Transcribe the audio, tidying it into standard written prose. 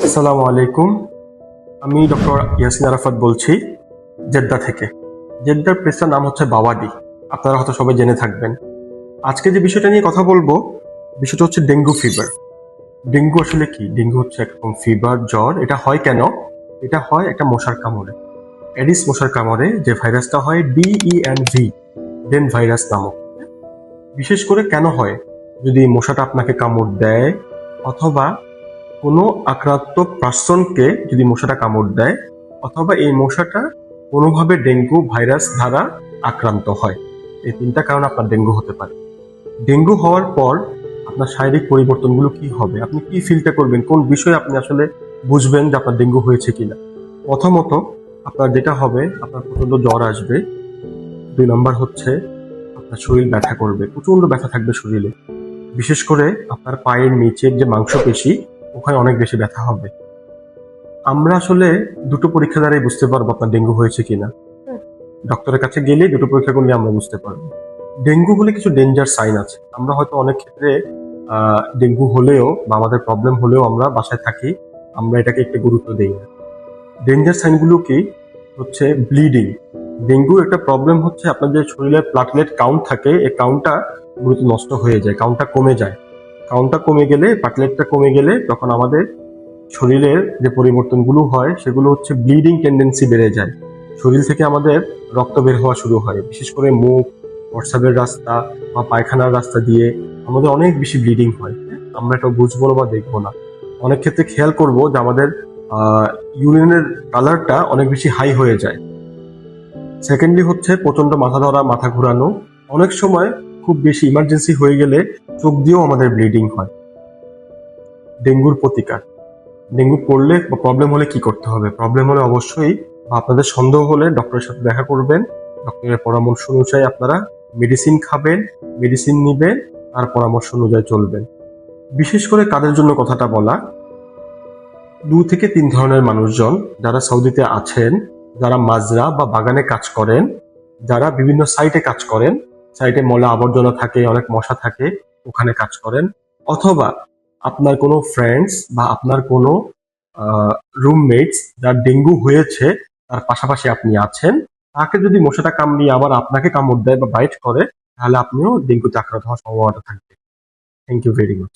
আসসালামু আলাইকুম। আমি ডক্টর ইয়াসিন আরাফাত বলছি জেদ্দা থেকে। জেদ্দার প্লেসটার নাম হচ্ছে বাওয়াডি। আপনারা হয়তো সবাই জেনে থাকবেন। আজকে যে বিষয়টা নিয়ে কথা বলবো, বিষয়টা হচ্ছে ডেঙ্গু ফিভার। ডেঙ্গু আসলে কি? ডেঙ্গু হচ্ছে একরকম ফিভার, জ্বর। এটা হয় কেন? এটা হয় একটা মশার কামড়ে, এডিস মশার কামড়ে। যে ভাইরাসটা হয় DENV, ডেন ভাইরাস নামক। বিশেষ করে কেন হয়? যদি মশাটা আপনাকে কামড় দেয়, অথবা কোনো আক্রান্ত পার্সনকে যদি মশাটা কামড় দেয়, অথবা এই মশাটা কোনোভাবে ডেঙ্গু ভাইরাস দ্বারা আক্রান্ত হয়। এই তিনটা কারণে আপনার ডেঙ্গু হতে পারে। ডেঙ্গু হওয়ার পর আপনার শারীরিক পরিবর্তনগুলো কি হবে? আপনি কি ফিলটা করবেন? কোন বিষয়ে আপনি আসলে বুঝবেন যে আপনার ডেঙ্গু হয়েছে কিনা? প্রথমত আপনার যেটা হবে, আপনার প্রচন্ড জ্বর আসবে। 2 নম্বর হচ্ছে আপনার শরীর ব্যথা করবে, প্রচন্ড ব্যথা থাকবে শরীরে। বিশেষ করে আপনার পায়ের নিচের যে মাংসপেশি, ওখানে অনেক বেশি ব্যথা হবে। আমরা আসলে দুটো পরীক্ষা দ্বারাই বুঝতে পারবো আপনার ডেঙ্গু হয়েছে কিনা। ডক্টরের কাছে গেলে দুটো পরীক্ষা করলে আমরা বুঝতে পারবো। ডেঙ্গু হলে কিছু ডেঞ্জার সাইন আছে। আমরা হয়তো অনেক ক্ষেত্রে ডেঙ্গু হলেও বা আমাদের প্রবলেম হলেও আমরা বাসায় থাকি, আমরা এটাকে একটু গুরুত্ব দিই না। ডেঞ্জার সাইনগুলো কি? হচ্ছে ব্লিডিং। ডেঙ্গুর একটা প্রবলেম হচ্ছে আপনার যে শরীরের প্লাটলেট কাউন্ট থাকে, এই কাউন্টটা মূলত নষ্ট হয়ে যায়, কাউন্টটা কমে যায়। কাউন্টটা কমে গেলে, প্লাটলেটটা কমে গেলে তখন আমাদের শরীরের যে পরিবর্তনগুলো হয় সেগুলো হচ্ছে ব্লিডিং টেন্ডেন্সি বেড়ে যায়। শরীর থেকে আমাদের রক্ত বের হওয়া শুরু হয়, বিশেষ করে মুখ, প্রস্রাবের রাস্তা বা পায়খানার রাস্তা দিয়ে আমাদের অনেক বেশি ব্লিডিং হয়। আমরা এটা বুঝবো না বা দেখবো না। অনেক ক্ষেত্রে খেয়াল করবো যে আমাদের ইউরিনের কালারটা অনেক বেশি হাই হয়ে যায়। সেকেন্ডলি হচ্ছে প্রচন্ড মাথা ধরা, মাথা ঘোরানো। অনেক সময় খুব বেশি ইমার্জেন্সি হয়ে গেলে চোখ দিয়েও আমাদের ব্লিডিং হয়। ডেঙ্গুর প্রতিকার। ডেঙ্গু পড়লে বা প্রবলেম হলে কি করতে হবে? প্রবলেম হলে অবশ্যই বা আপনাদের সন্দেহ হলে ডক্টরের সাথে দেখা করবেন। ডক্টরের পরামর্শ অনুযায়ী আপনারা মেডিসিন খাবেন, মেডিসিন নিবেন, আর পরামর্শ অনুযায়ী চলবেন। বিশেষ করে কাদের জন্য কথাটা বলা? 2 থেকে 3 ধরনের মানুষজন যারা সৌদিতে আছেন, যারা মাজরা বা বাগানে কাজ করেন, যারা বিভিন্ন সাইটে কাজ করেন, সাইটে ময়লা আবর্জনা থাকে, অনেক মশা থাকে, ওখানে কাজ করেন। অথবা আপনার কোনো ফ্রেন্ডস বা আপনার কোনো রুমমেটস যার ডেঙ্গু হয়েছে, তার পাশাপাশি আপনি আছেন, তাকে যদি মশাটা কামড়িয়ে আবার আপনাকে কামড় দেয় বা বাইট করে, তাহলে আপনিও ডেঙ্গুতে আক্রান্ত হওয়ার সম্ভাবনা থাকবে। Thank you very much.